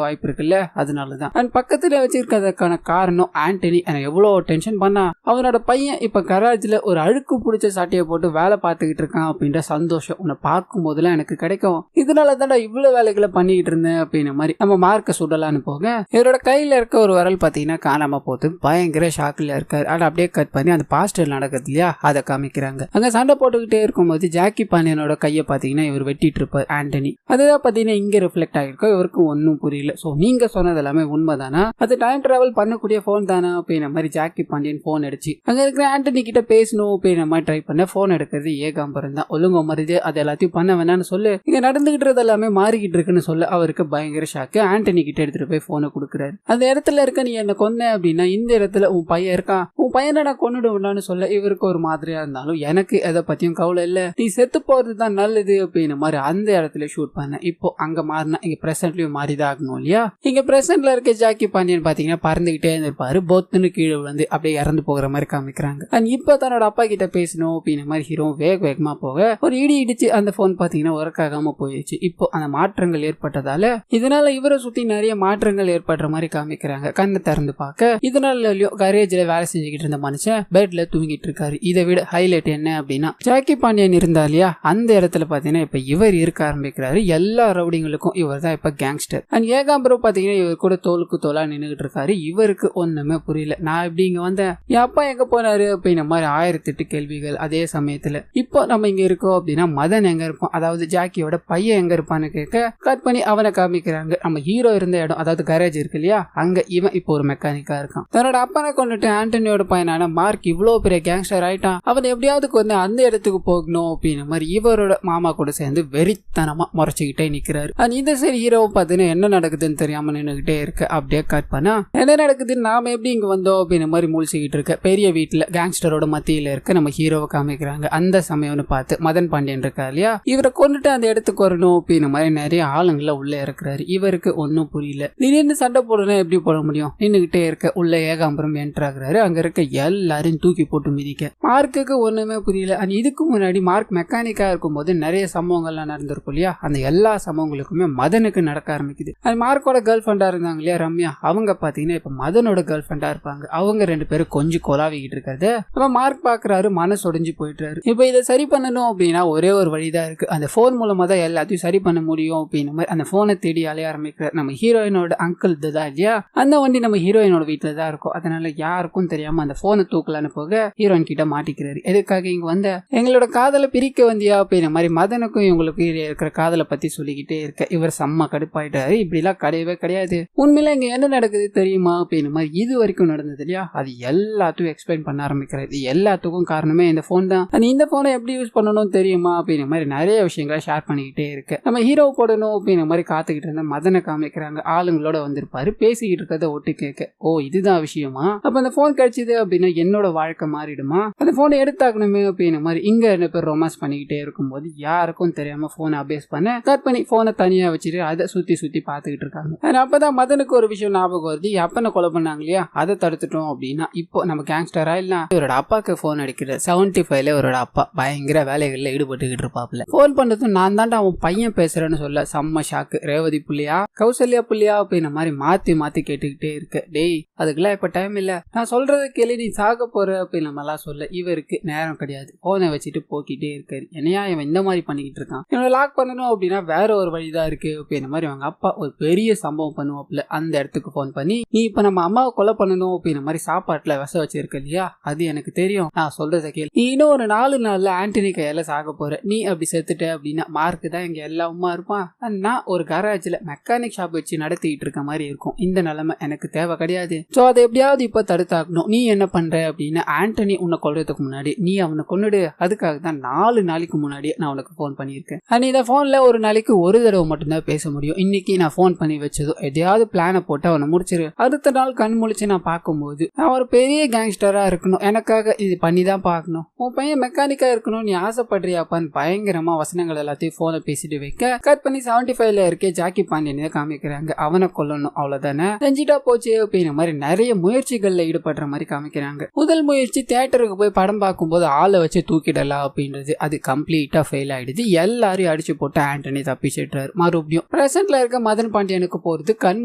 வாய்ப்பு இருக்குல்ல, அதனாலதான். அண்ட் பக்கத்துல வச்சிருக்கிறதுக்கான காரணம் ஆண்டனி எவ்வளவு டென்ஷன் பண்ணா அவனோட பையன் இப்ப கராஜ்ல ஒரு அழுக்கு பிடிச்ச சாட்டியை போட்டு வேலை பார்த்துக்கிட்டு இருக்கான் அப்படின்ற சந்தோஷம் உன்னை பார்க்கும் போதுலாம் எனக்கு கிடைக்கும். இதனாலதான் இவ்வளவு வேலைகளை பண்ணிக்கிட்டு இருந்தேன் அப்படின்ற மாதிரி நம்ம மார்க்க சுடலான்னு போக இவரோட கையில இருக்க ஒரு விரல் பாத்தீங்கன்னா காணாம போது பயங்கர ஷாக்ல இருக்காரு. ஆனா அப்படியே கட் பண்ணி அந்த பாஸ்டர் நடக்குது இல்லையா அதை காமிக்கிறாங்க. அங்க சண்டை போட்டுக்கிட்டே இருக்கும்போது ஜாக்கி பாண்டியனோட கையை பாத்தீங்கன்னா இவர் வெட்டிட்டு இருப்பார் ஆண்டனி. அதுதான் பாத்தீங்கன்னா இங்க ரிஃப்ளெக்ட் ஆகிருக்கோம். இவருக்கு ஒன்னும் புரியல. சோ நீங்க சொன்னது எல்லாமே உண்மைதானா, அது டைம் டிராவல் பண்ணக்கூடிய போன் தானா அப்படின்ற மாதிரி ஜாக்கி பாண்டியன் போன் அடிச்சு அங்க இருக்கிற ஆண்டனி கிட்ட பேசணும் அப்படின்ற மாதிரி ட்ரை பண்ண போன் எடுக்கிறது ஏகாம்பரம் தான். ஒழுங்கு மருது அது எல்லாத்தையும் பண்ண வேணாம்னு சொல்லு, இங்க நடந்துகிட்டு எல்லாமே மாறிக்கிட்டு இருக்குன்னு சொல்ல அவருக்கு பயங்கர ஷாக்கு. ஆண்டனி கிட்ட எடுத்துட்டு போய் போனை கொடுக்குறாரு. அந்த இடத்துல இருக்க நீ என்ன கொன்ன அப்படின்னா இந்த இடத்துல உன் பையன் இருக்கான், உன் பையனை நான் கொன்னுடுவேன்னு சொல்ல இவருக்கு ஒரு மாதிரியா இருந்தாலும் எனக்கு எதை பத்தியும் கவலை இல்ல, நீ செத்து போறது தான் நல்லது அப்படின்னு மாதிரி அந்த இடத்துல ஷூட் பண்ண. இப்போ அங்க மாறினா இங்க பிரசன்ட்லயும் மாறிதான் ஆகணும் இல்லையா. இங்க பிரசன்ட்ல இருக்க ஜாக்கி பாண்டியன் பாத்தீங்கன்னா பறந்துகிட்டே இருந்திருப்பாரு. பொத்துன்னு கீழே வந்து அப்படியே இறந்து போகிற மாதிரி காமிக்கிறாங்க. அண்ட் இப்போ தன்னோட அப்பா கிட்ட பேசணும் அப்படின்ற மாதிரி ஹீரோ வேகமா போக ஒரு இடி இடிச்சு அந்த போன் பாத்தீங்கன்னா ஒர்க் ஆகாம போயிடுச்சு. இப்போ அந்த மாற்றங்கள் ஏற்பட்டதால இதனால இவரை சுத்தி நிறைய மாற்றங்கள் ஏற்படுற மாதிரி காமிக்கிறாங்க. கண்ணை திறந்து பார்க்க இதனால கரேஜ்ல வேலை செஞ்சுக்கிட்டு இருந்த மனுஷன் பெட்ல தூங்கிட்டு இருக்காரு. இதை விட ஹைலைட் என்ன அப்படின்னா ஜாக்கி பாண்டியன் இருந்தா இல்லையா அந்த இடத்துல பாத்தீங்கன்னா இப்ப இவர் இருக்க ஆரம்பிக்கிறாரு. எல்லா ரவுடிங்களுக்கும் இவர் தான் இப்ப கேங்ஸ்டர். அண்ட் ஏகாம்பரம் பாத்தீங்கன்னா இவர் கூட தோலுக்கு தோலா நின்னுகிட்டு இருக்காரு. இவருக்கு ஒண்ணுமே புரியல. நான் எப்படி இங்க வந்தேன், என் அப்பா எங்க போனாரு அப்படின்ற மாதிரி 1008 கேள்விகள். அதே சமயத்துல இப்போ நம்ம இங்க இருக்கோம் அப்படின்னா மதன் எங்க இருப்போம், அதாவது ஜாக்கியோட பையன் எங்க இருப்பான்னு கேட்க கட் பண்ணி அவனை காமிக்கிறாங்க. நம்ம ஹீரோ இருந்த இடம் அதாவது கரேஜ் இருக்கு இல்லையா, அங்க இவன் இப்போ ஒரு மெக்கானிக்கா இருக்கான். தன்னோட அப்பனை கொண்டுட்டு ஆண்டனியோட பையனான மார்க் இவ்வளவு பெரிய கேங்ஸ்டர் ஆயிட்டான், அவன் எப்படியாவது கொண்டு அந்த இடத்துக்கு போகணும் அப்படின்னு மாதிரி இவரோட மாமா கூட சேர்ந்து வெறித்தனமா முறைச்சுக்கிட்டே நிக்கிறாரு. இந்த சரி ஹீரோவை பார்த்தீங்கன்னா என்ன நடக்குதுன்னு தெரியாம நின்றுகிட்டே இருக்க. அப்படியே கட் பண்ணா என்ன நடக்குதுன்னு நாம எப்படி இங்க வந்தோம் அப்படின்னு மாதிரி முழிச்சுக்கிட்டு இருக்க பெரிய வீட்டுல கேங்ஸ்டரோட மத்தியில இருக்க நம்ம ஹீரோவை காமிக்கிறாங்க. அந்த சமயம்னு பார்த்து மதன் பாண்டியன் இருக்கா இல்லையா, இவரை கொண்டுட்டு அந்த இடத்துக்கு வரணும் அப்படின்னு மாதிரி நிறைய ஆளுங்களை உள்ள இருக்கிறாரு. இவருக்கு ஒன்னும் புரியல. திடீர்னு சண்டை போடணும் எப்படி போட முடியும், நின்னுகிட்டே இருக்க உள்ள ஏகாம்பரம் என்டர் ஆகுறாரு. அங்க இருக்க எல்லாரையும் தூக்கி போட்டு மிதிக்க மார்க்குக்கு ஒண்ணுமே புரியல. இதுக்கு முன்னாடி மார்க் மெக்கானிக்கா இருக்கும்போது நிறைய சம்பவங்கள்லாம் நடந்திருக்கும் இல்லையா, அந்த எல்லா சம்பவங்களுக்குமே மதனுக்கு நடக்க ஆரம்பிக்குது. மார்க்கோட கேர்ள் ஃப்ரெண்டா இருந்தாங்க இல்லையா ரம்யா, அவங்க பாத்தீங்கன்னா இப்ப மதனோட கேர்ள் ஃப்ரெண்டா இருப்பாங்க. அவங்க ரெண்டு பேரும் கொஞ்சம் கொலாவிக்கிட்டு இருக்கிறது அப்ப மார்க் பாக்குறாரு, மனசு உடைஞ்சு போயிட்டாரு. இப்ப இதை சரி பண்ணணும் அப்படின்னா ஒரே ஒரு வழிதான் இருக்கு, அந்த போன் மூலமா தான் எல்லாத்தையும் சரி பண்ண முடியும் அப்படின்னு மாதிரி அந்த போனை தேடி அலைய ஆரம்பிக்கிறார். நம்ம ஹீரோயினோட அங்கிள் தான் இல்லையா, அந்த வண்டி நம்ம ஹீரோயினோட வீட்டுல தான் இருக்கும். அதனால யாருக்கும் தெரியாம அந்த போனை தூக்கலான்னு போக ஹீரோயின் கிட்ட மாட்டிக்கிறாரு. எதுக்காக இங்க வந்த, எங்களோட காதலை பிரிக்க வந்தியா அப்படின்ற மாதிரி மதனுக்கும் இவங்களுக்கு இருக்கிற காதலை பத்தி சொல்லிக்கிட்டே இருக்க இவர் செம்ம கடுப்பாயிட்டாரு. இப்படி எல்லாம் கிடையவே கிடையாது, உண்மையில இங்க என்ன நடக்குது தெரியுமா அப்படின்னு மாதிரி இது வரைக்கும் நடந்தது இல்லையா அது எல்லாத்தையும் எக்ஸ்பிளைன் பண்ண ஆரம்பிக்கிறாரு. இது எல்லாத்துக்கும் காரணமே இந்த போன் தான். இந்த போனை எப்படி யூஸ் பண்ணணும் தெரியுமா அப்படின்ற மாதிரி நிறைய விஷயங்களை ஷேர் பண்ணிக்கிட்டே இருக்கு. நம்ம ஹீரோ போடணும் அப்படின்ற மாதிரி காத்துக்கிட்டு இருந்த மதனை காமிக்கிறாங்க. ஆளுங்களோட வந்திருப்பாரு, பேசிக்கிட்டு இருக்கிறத ஒட்டு கேட்க, ஓ இதுதான் விஷயமா, அப்ப அந்த போன் கிடைச்சது அப்படின்னா என்னோட வாழ்க்கை மாறிடுமா, அந்த போனை எடுத்தாக்கணுமே அப்படின்ற மாதிரி இங்க ரெண்டு பேர் ரொமான்ஸ் பண்ணிக்கிட்டே இருக்கும்போது யாருக்கும் தெரியாம போனை அபேஸ் பண்ண கட் பண்ணி போனை தனியா வச்சுட்டு அதை சுத்தி சுத்தி பாத்துக்கிட்டு இருக்காங்க. அப்பதான் மதனுக்கு ஒரு விஷயம் ஞாபகம் வருது, அப்பனை கொலை பண்ணாங்க இல்லையா அதை தடுத்துட்டோம் அப்படின்னா இப்போ நம்ம கேங்ஸ்டரா இல்ல இவரோட அப்பாக்கு போன் அடிக்கிற 75ல இவரோட அப்பா பயங்கர வேலைகள்ல ஈடுபட்டுக்கிட்டு இருப்பாப்ல. போன் பண்ணதும் நான் தாண்டா அவன் பையன் பேசுறேன்னு சொல்ல செம்ம ஷாக்கு. ரேவதி புள்ளியா கௌசல்யா புள்ளியா அப்படின்ற மாதிரி மாத்தி மாத்தி கேட்டுக்கிட்டே இருக்கு. டேய் அதுக்கெல்லாம் இப்ப டைம் இல்ல, நான் சொல்றத கேள்வி நீ சாக போற அப்படின்னு நம்ம எல்லாம் சொல்ல இவருக்கு நேரம் கிடையாது. போனை வச்சுட்டு போக்கிட்டே இருக்காரு. என்னையா இவன் இந்த மாதிரி பண்ணிக்கிட்டு இருக்கான், இவனை லாக் பண்ணணும் அப்படின்னா வேற ஒரு வழிதான் இருக்கு அப்படின்ற மாதிரி அவங்க அப்பா ஒரு பெரிய சம்பவம் பண்ணுவாப்ல. அந்த இடத்துக்கு போன் பண்ணி நீ இப்ப நம்ம அம்மாவை கொலை பண்ணணும் அப்படின்ற மாதிரி சாப்பாட்டுல விச வச்சிருக்க இல்லையா, அது எனக்கு தெரியும், நான் சொல்றத கேள்வி, நீ இன்னும் ஒரு 4 நாள்ல ஆண்டனி கையால சாக போற, நீ அப்படி செத்துட்ட அப்படின்னா மார்க்கு தான் இங்க எல்லா உமா இருப்பான், நான் ஒரு கராஜ்ல மெக்கானிக் ஷாப் வச்சு நடத்திட்டு இருக்க மாதிரி இருக்கும். இந்த நிலைமை எனக்கு தேவை கிடையாது. சோ அதை எப்படியாவது இப்ப தடுத்தாக்கணும். நீ என்ன பண்ற அப்படின்னா ஆண்டனி உன்னை கொல்றதுக்கு முன்னாடி நீ அவனை கொன்னுடு, அதுக்காக தான் 4 நாளைக்கு முன்னாடி நான் உனக்கு போன் பண்ணியிருக்கேன். இந்த போன்ல ஒரு நாளைக்கு ஒரு தடவை மட்டும்தான் பேச முடியும். இன்னைக்கு நான் போன் பண்ணி வச்சதும் எதையாவது பிளான போட்டு அவனை முடிச்சிரு, அடுத்த நாள் கண் முழிச்சு நான் பார்க்கும்போது நான் ஒரு பெரிய கேங்ஸ்டரா இருக்கணும், எனக்காக இது பண்ணி தான் பார்க்கணும், உன் பையன் மெக்கானிக்கா இருக்கணும் நீ ஆசைப்படுறியாப்பான்னு பயங்கரமா வசனங்கள் எல்லாத்தையும் போனை பேசிட்டு வைக்க கட் பண்ணி 75ல இருக்கே ஜாக்கி பாண்டியன் காமிக்கிறாங்க. அவனை கொல்லணும் அவ்வளவுதானே, செஞ்சிட்டா போச்சு அப்படின்ற மாதிரி நிறைய முயற்சிகள்ல ஈடுபடுற மாதிரி காமிக்கிறாங்க. முதல் முயற்சி தியேட்டருக்கு போய் படம் பார்க்கும்போது ஆளை வச்சு தூக்கிடலாம் அப்படின்றது, அது கம்ப்ளீட்டா ஃபெயில் ஆயிடுது. எல்லாரையும் அடிச்சு அடிச்சு போட்டு ஆண்டனி தப்பிச்சிட்டாரு. மறுபடியும் பிரசன்ட்ல இருக்க மதன் பாண்டியனுக்கு போறது கண்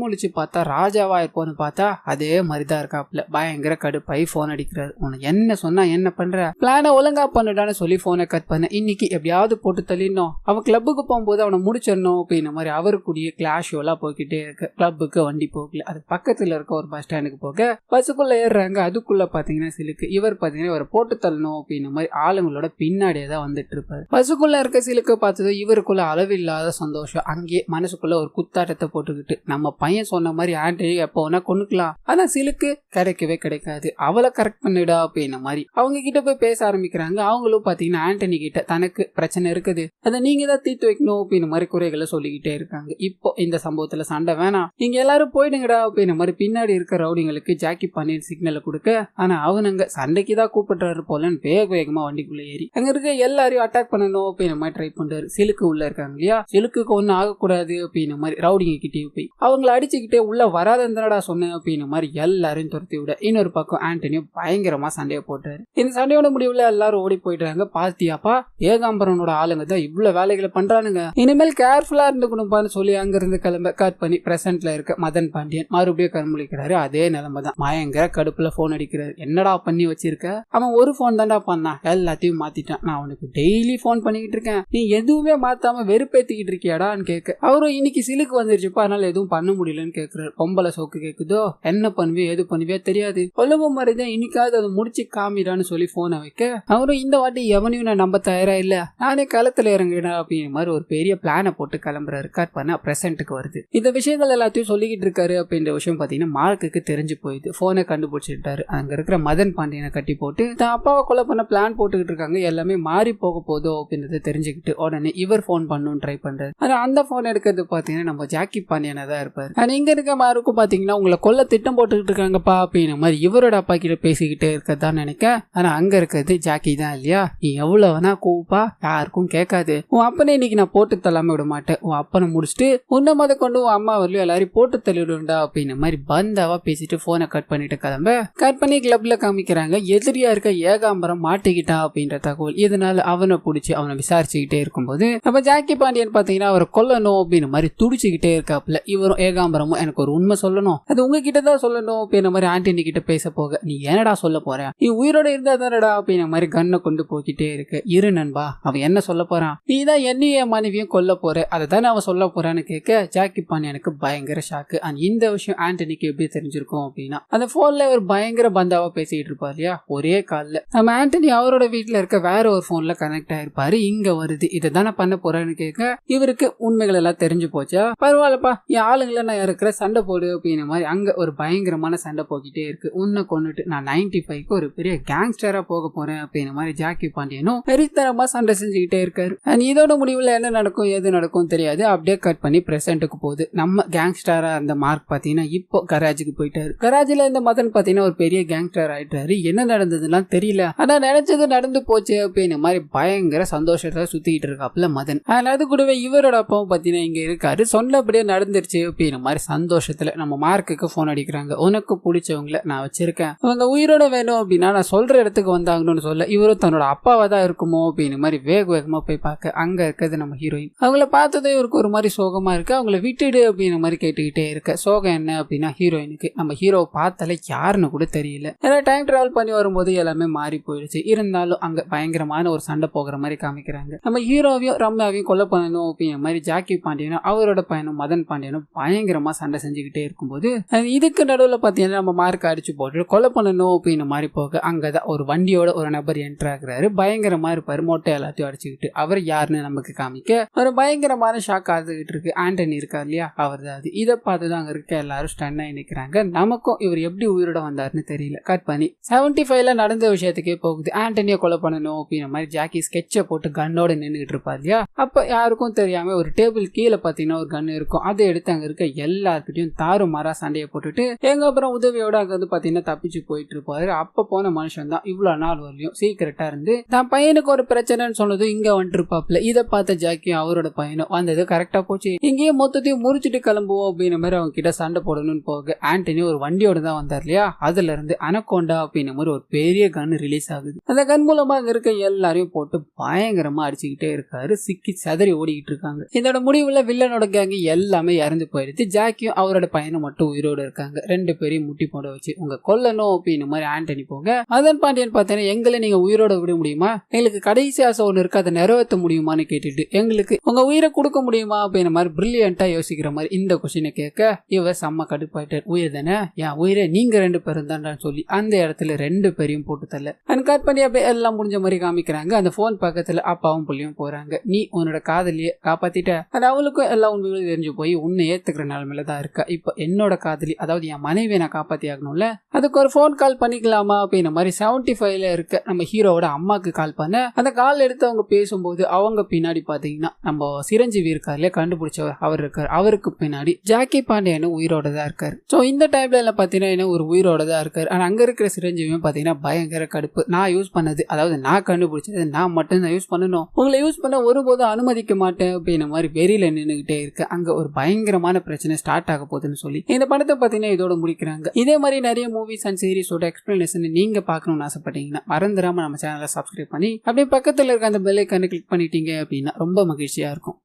முழிச்சு பார்த்தா ராஜாவா இருப்போன்னு பார்த்தா அதே மாதிரிதான் இருக்காப்ல. பயங்கர கடுப்பாய் போன் அடிக்கிறாரு. உனக்கு என்ன சொன்னா என்ன பண்ற, பிளான ஒழுங்கா பண்ணுடான்னு சொல்லி போனை கட் பண்ண. இன்னைக்கு எப்படியாவது போட்டு தள்ளிடணும், அவன் கிளப்புக்கு போகும்போது அவனை முடிச்சிடணும் அப்படின்ற மாதிரி அவருக்குரிய கிளாஷ் எல்லாம் போய்கிட்டே இருக்கு. கிளப்புக்கு வண்டி போகல, அது பக்கத்துல இருக்க ஒரு பஸ் ஸ்டாண்டுக்கு போக பஸ்ஸுக்குள்ள ஏறுறாங்க. அதுக்குள்ள பாத்தீங்கன்னா சிலுக்கு இவர் பாத்தீங்கன்னா இவரை போட்டு தள்ளணும் அப்படின்ற மாதிரி ஆளுங்களோட பின்னாடியே தான் வந்துட்டு இருப்பாரு. பஸ்ஸுக்குள்ள இருக்க சிலுக்கு பார்த்தது இவருக்குள்ள அளவில்லாத சந்தோஷம். அங்கே மனசுக்குள்ள ஒரு குத்தாட்டத்தை போட்டுக்கிட்டு நம்ம பையன் சொன்ன மாதிரி ஆண்டனி எப்போ வேணா கொண்டுக்கலாம், ஆனா சிலுக்கு கிடைக்கவே கிடைக்காது, அவளை கரெக்ட் பண்ணிடா அப்படின்ற மாதிரி அவங்க கிட்ட போய் பேச ஆரம்பிக்கிறாங்க. அவங்களும் பாத்தீங்கன்னா ஆண்டனி கிட்ட தனக்கு பிரச்சனை இருக்குது, அதை நீங்க தான் தீர்த்து வைக்கணும் அப்படின்ற மாதிரி குறைகளை சொல்லிக்கிட்டே இருக்காங்க. இப்போ இந்த சம்பவத்துல சண்டை வேணாம், நீங்க எல்லாரும் போயிடுங்கடா அப்படின்ற மாதிரி பின்னாடி இருக்க ரவுடிங்களுக்கு ஜாக்கி பன்னீர் சிக்னலை கொடுக்க, ஆனா அவனுங்க சண்டைக்கு தான் கூப்பிடுறாரு போலன்னு வேகமா வண்டிக்குள்ள ஏறி அங்க இருக்க எல்லாரையும் அட்டாக் பண்ணணும் அப்படின்ற மாதிரி ட்ரை பண்றாரு. சிலுக்கு உள்ள இருக்காங்க இல்லையா, சிலுக்கு ஒன்னும் ஆகக்கூடாது அப்படின்ற மாதிரி ரவுடிங்க கிட்டே போய் அவங்களை அடிச்சுக்கிட்டே உள்ள வராதடா சொன்னேன் அப்படின்ற மாதிரி எல்லாரையும் துரத்தி விட, இன்னொரு பக்கம் ஆண்டனியோ பயங்கரமா சண்டையை போட்டாரு. இந்த சண்டையோட முடிவுல எல்லாரும் ஓடி போயிட்டாங்க. பாத்தியாப்பா ஏகாம்பரனோட ஆளுங்க தான் இவ்வளவு வேலைகளை பண்றானுங்க, இனிமேல் கேர்ஃபுல்லா இருந்துக்கணும்பான்னு சொல்லி அங்கிருந்து கிளம்ப கட் பண்ணி பிரசன்ட்ல இருக்க மதன் பாண்டியன் மறுபடியும் கண்முழிக்கிறாரு. அதே நிலைமை தான், பயங்கர கடுப்புல போன் அடிக்கிறாரு. என்னடா பண்ணி வச்சிருக்க, அவன் ஒரு போன் தான்டா பண்ணான், எல்லாத்தையும் மாத்திட்டான், நான் அவனுக்கு டெய்லி போன் பண்ணிக்கிட்டு இருக்கேன், நீ எதுவுமே மாத்தாம வெறுப்பேத்திக்கிட்டு இருக்கியாடான்னு கேட்க, அவரும் இன்னைக்கு சிலுக்கு வந்துருச்சுப்பா அதனால எதுவும் பண்ண முடியலன்னு கேட்கிறாரு. பொம்பளை சோக்கு கேக்குதோ, என்ன பண்ணுவே எது பண்ணுவே தெரியாது, ஒழுங்கு மாதிரிதான் இன்னைக்காவது அதை முடிச்சு காமிடான்னு சொல்லி போனை வைக்க, அவரும் இந்த வாட்டி எவனையும் நான் நம்ப தயாரா இல்ல, நானே களத்துல இறங்கிடா அப்படிங்கிற மாதிரி ஒரு பெரிய பிளானை போட்டு கிளம்புறாரு. கட் பண்ண பிரசன்ட்டுக்கு வருது. இந்த விஷயங்கள் எல்லாத்தையும் சொல்லிக்கிட்டு இருக்காரு அப்படின்ற விஷயம் பாத்தீங்கன்னா மார்க்குக்கு தெரிஞ்சு போயிடுது. போனை கண்டுபிடிச்சிட்டாரு. அங்க இருக்கிற மதன் பாண்டியனை கட்டி போட்டு தான் அப்பாவை கொலை பண்ண பிளான் போட்டுக்கிட்டு இருக்காங்க, எல்லாமே மாறி போக போதோ அப்படின்றத தெரிஞ்சுக்கிட்டு உடனே இவர் போன் பண்ணணும்னு ட்ரை பண்றாரு. ஆனா அந்த போன் எடுக்கிறது பாத்தீங்கன்னா நம்ம ஜாக்கி பாண்டியனா தான் இருப்பாரு. ஆனா இங்க இருக்க மாருக்கும் பாத்தீங்கன்னா உங்களை கொல்ல திட்டம் போட்டுக்கிட்டு இருக்காங்கப்பா அப்படின்ற மாதிரி இவரோட அப்பா கிட்ட பேசிக்கிட்டே இருக்கதான் நினைக்க, ஆனா அங்க இருக்கிறது ஜாக்கி தான் இல்லையா, நீ எவ்வளவு வேணா கூப்பா யாருக்கும் கேட்காது, உன் அப்பனே இன்னைக்கு நான் போட்டு தள்ளாம விட மாட்டேன், உன் அப்பனை முடிச்சுட்டு உன்ன மத கொண்டு உன் அம்மா வரலையும் எல்லாரையும் போட்டு தள்ளிவிடுண்டா அப்படின்ற மாதிரி பந்தாவா பேசிட்டு போனை கட் பண்ணிட்டு கிளம்ப கட் பண்ணி கிளப்ல காமிக்கிறாங்க. எதிரியா இருக்க ஏகாம்பரம் மாட்டிக்கிட்டா அப்படின்ற தகவல். இதனால அவனை பிடிச்சி அவனை விசாரிச்சுக்கிட்டே இருக்கும்போது நம்ம ஜாக்கி பாண்டியன் பாத்தீங்கன்னா அவரை கொல்லணும் அப்படின்னு மாதிரி துடிச்சுக்கிட்டே இருக்காப்ல. இவரும் ஏகாம்பரமும் எனக்கு ஒரு உண்மை சொல்லணும், அது உங்ககிட்ட தான் சொல்லணும் அப்படின்ற மாதிரி ஆண்டனி கிட்ட பேச போக, நீ ஏனடா சொல்ல போற, நீ உயிரோட இருந்தா தானடா அப்படின்ற மாதிரி கண்ணை கொண்டு போய்கிட்டே இருக்கு. இரு நண்பா, அவன் என்ன சொல்ல போறான், நீ தான் என்னையும் மனைவியும் கொல்ல போற, அதை தானே அவன் சொல்ல போறான்னு கேட்க ஜாக்கி பாண்டியனுக்கு பயங்கர ஷாக்கு. இந்த விஷயம் ஆண்டனிக்கு எப்படி தெரிஞ்சிருக்கும் அப்படின்னா அந்த போன்ல ஒரு பயங்கர பந்தாவா பேசிட்டு இருப்பாரு இல்லையா, ஒரே கால்ல நம்ம ஆண்டனி அவரோட வீட்டுல இருக்க வேற ஒரு போன்ல கனெக்ட் ஆயிருப்பாரு. இங்க வருது, இதை தானே பண்ண போறேன்னு கேட்க இவருக்கு உண்மைகள் எல்லாம் தெரிஞ்சு போச்சா, பரவாயில்லப்பா என் ஆளுங்களை நான் இருக்கிற சண்டை போடு அப்படின்ற மாதிரி அங்க ஒரு பயங்கரமான சண்டை போக்கிட்டே இருக்கு. உன்னை கொண்டுட்டு நான் 95க்கு ஒரு பெரிய கேங்ஸ்டரா போக போறேன் அப்படின்ற மாதிரி ஜாக்கி பாண்டியனும் வெறித்தனமா சண்டை செஞ்சுக்கிட்டே இருக்காரு. இதோட முடிவுல என்ன நடக்கும் எது நடக்கும் தெரியாது. அப்படியே கட் பண்ணி பிரசன்ட்டுக்கு போகுது. நம்ம கேங்ஸ்டரா இருந்த மார்க் பாத்தீங்கன்னா இப்போ கராஜுக்கு போயிட்டாரு. கராஜில இந்த மதன் பாத்தீங்கன்னா ஒரு பெரிய கேங்ஸ்டர் ஆயிட்டாரு. என்ன நடந்ததுலாம் தெரியல, ஆனா நினைச்சது நடந்து போச்சு அப்படின்னு மாதிரி பயங்கர சந்தோஷத்தை சுத்திக்கிட்டு இருக்காப்ல மதன். அது கூடவே இவரோட அப்பாவும் பாத்தீங்கன்னா இங்க இருக்காரு. சொன்னபடியே நடந்துருச்சு அப்படின்ற மாதிரி சந்தோஷத்துல நம்ம மார்க்குக்கு போன் அடிக்கிறாங்க. உனக்கு பிடிச்சவங்கள நான் வச்சிருக்கேன், அவங்க உயிரோட வேணும் அப்படின்னா நான் சொல்ற இடத்துக்கு வந்தாங்கன்னு சொல்ல இவரும் தன்னோட அப்பாவா தான் இருக்குமோ அப்படின்னு மாதிரி வேகமா போய் பார்க்க அங்க இருக்கிறது நம்ம ஹீரோயின். அவங்கள பார்த்ததே இவருக்கு ஒரு மாதிரி சோகமா இருக்கு. அவங்கள விட்டுடு அப்படின்ற மாதிரி கேட்டுக்கிட்டே இருக்க, சோகம் என்ன அப்படின்னா ஹீரோயினுக்கு நம்ம ஹீரோவை பார்த்தாலே யாருன்னு கூட தெரியல. ஏன்னா டைம் டிராவல் பண்ணி வரும்போது எல்லாமே மாறி போயிடுச்சு. இருந்தாலும் அங்க பயங்கரமான ஒரு சண்டை போகிற மாதிரி காமிக்கிறாங்க. நம்ம ஹீரோவையும் ரம்யாவையும் கொலை பண்ணணும் அப்படிங்கிற மாதிரி ஜாக்கி பாண்டியனும் அவரோட பையனும் மதன் பாண்டியனும் பயங்கரமா சண்டை செஞ்சுக்கிட்டே இருக்கும்போது இதுக்கு நடுவில் பாத்தீங்கன்னா நம்ம மார்க் அடிச்சு போட்டு கொலை பண்ணணும் அப்படின்ற மாதிரி போக அங்கதான் ஒரு வண்டியோட ஒரு நபர் என்டர் ஆகுறாரு. பயங்கரமா இருப்பாரு, மொட்டை எல்லாத்தையும் அடிச்சுக்கிட்டு. அவர் யாருன்னு நமக்கு காமிக்க ஒரு பயங்கரமான ஷாக் ஆகிட்டு இருக்கு. ஆண்டனி இருக்கார் இல்லையா, அவர் தான் அது. இதை பார்த்துதான் அங்க இருக்க எல்லாரும் ஸ்டன் ஆகி நிக்கிறாங்க. நமக்கும் இவர் எப்படி உயிரோட வந்தாருன்னு தெரியல. கட் பண்ணி 75ல நடந்த விஷயத்துக்கே போகுது. ஆண்டனியை கொலை பண்ணணும் அப்படின்ற மாதிரி ஜாக்கி ஸ்கெட்சை போட்டு கன்னோட நின்றுகிட்டு இருப்பார் இல்லையா. அப்ப யாருக்கும் தெரியாம ஒரு டேபிள் கீழே பாத்தீங்கன்னா ஒரு கன் இருக்கும். அதை எடுத்து அங்க இருக்க எல்லார்கிட்டையும் தாறுமாறா சண்டையை போட்டுட்டு எங்க அப்புறம் உதவியோட அங்க வந்து பாத்தீங்கன்னா தப்பிச்சு போயிட்டு இருப்பாரு. அப்ப போன மனுஷன் தான் இவ்வளவு நாள் வரலையும் சீக்கிரட்டா இருந்து தான் பையனுக்கு ஒரு பிரச்சனைன்னு சொன்னது இங்க வந்துட்டு இருப்பாப்ல. இதை பார்த்த ஜாக்கியும் அவரோட பையனும் வந்தது கரெக்டா போச்சு, இங்கேயே மொத்தத்தையும் முறிச்சுட்டு கிளம்புவோம் அப்படின்ற மாதிரி அவங்க கிட்ட சண்டை போடணும்னு போக ஆண்டனி ஒரு வண்டியோட தான் வந்தார் இல்லையா. அதுல இருந்து அனகோண்டா அப்படின்ற மாதிரி ஒரு பெரிய கன் ரிலீஸ் ஆகுது. அந்த கன் மூலமா அங்க இருக்க எல்லாரையும் போட்டு பயங்கரமா அடிச்சுக்கிட்டே இருக்காரு. சிக்கி சதறி ஓடிக்கிட்டு இருக்காங்க. இதோட முடிவுல வில்லனோட கேங் எல்லாமே இறந்து போயிடுது. ஜாக்கியும் அவரோட பையனும் மட்டும் உயிரோடு இருக்காங்க. 2 பேரையும் முட்டி போட வச்சு உங்க கொல்லணும் அப்படின்னு மாதிரி ஆண்டனி போக, மதன் பாண்டியன் பார்த்தீங்கன்னா எங்களை நீங்க உயிரோட விட முடியுமா, எங்களுக்கு கடைசி ஆசை ஒண்ணு இருக்கு, அதை நிறைவேற்ற முடியுமான்னு கேட்டுட்டு எங்களுக்கு உங்க உயிரை கொடுக்க முடியுமா அப்படின்ற மாதிரி பிரில்லியண்டா யோசிக்கிற மாதிரி இந்த கொஸ்டினை கேட்க இவர் செம்ம கடுப்பாயிட்டார். உயிர் தானே, என் உயிரை நீங்க 2 பேரும் தான் சொல்லி அந்த இடத்துல 2 பேரையும் போட்டு தள்ள கட் பண்ணி அப்படியே எல்லாம் முடிஞ்ச மாதிரி காமிக்கிறாங்க. அந்த போன் பக்கத்துல அப்பாவும் புள்ளியும் போறாங்க. நீ உன்னோட காதலியை காப்பாத்திட்ட, அது அவளுக்கும் எல்லா உண்மைகளும் தெரிஞ்சு போய் உன்னை ஏத்துக்கிற நிலைமையில தான் இருக்கா. இப்ப என்னோட காதலி அதாவது என் மனைவியை நான் காப்பாத்தி ஆகணும்ல, அதுக்கு ஒரு போன் கால் பண்ணிக்கலாமா அப்படின்ற மாதிரி 75ல இருக்க நம்ம ஹீரோவோட அம்மாக்கு கால் பண்ண அந்த கால் எடுத்து அவங்க பேசும்போது அவங்க பின்னாடி பாத்தீங்கன்னா நம்ம சிரஞ்சீவி இருக்காருல கண்டுபிடிச்சவர் அவர் இருக்காரு. அவருக்கு பின்னாடி ஜாக்கி பாண்டியன் உயிரோட தான் இருக்காரு. சோ இந்த டைம்ல எல்லாம் பாத்தீங்கன்னா ஒரு உயிரோட தான் இருக்காரு. ஆனா அங்க இருக்கிற சிரஞ்சீவியும் பாத்தீங்கன்னா பயங்கர கடுப்பு. நான் யூஸ் பண்ணது அதாவது நான் கண்டுபிடிச்சது நான் மட்டும் தான் யூஸ் பண்ணணும், உங்களை யூஸ் பண்ண ஒருபோதும் அனுமதிக்க மாட்டேன் அப்படின்ற மாதிரி வெறியில நின்றுகிட்டே இருக்கு. அங்க ஒரு பயங்கரமான பிரச்சனை ஸ்டார்ட் ஆக போகுதுன்னு சொல்லி இந்த படத்தை பாத்தீங்கன்னா இதோட முடிக்கிறாங்க. இதே மாதிரி நிறைய மூவிஸ் அண்ட் சீரிஸோட எக்ஸ்பிளனேஷன் நீங்க பார்க்கணும்னு ஆசைப்பட்டீங்கன்னா மறந்துடாம நம்ம சேனலை சப்ஸ்கிரைப் பண்ணி அப்படியே பக்கத்துல இருக்க அந்த பெல் ஐகானை கிளிக் பண்ணிட்டீங்க அப்படின்னா ரொம்ப மகிழ்ச்சியா இருக்கும்.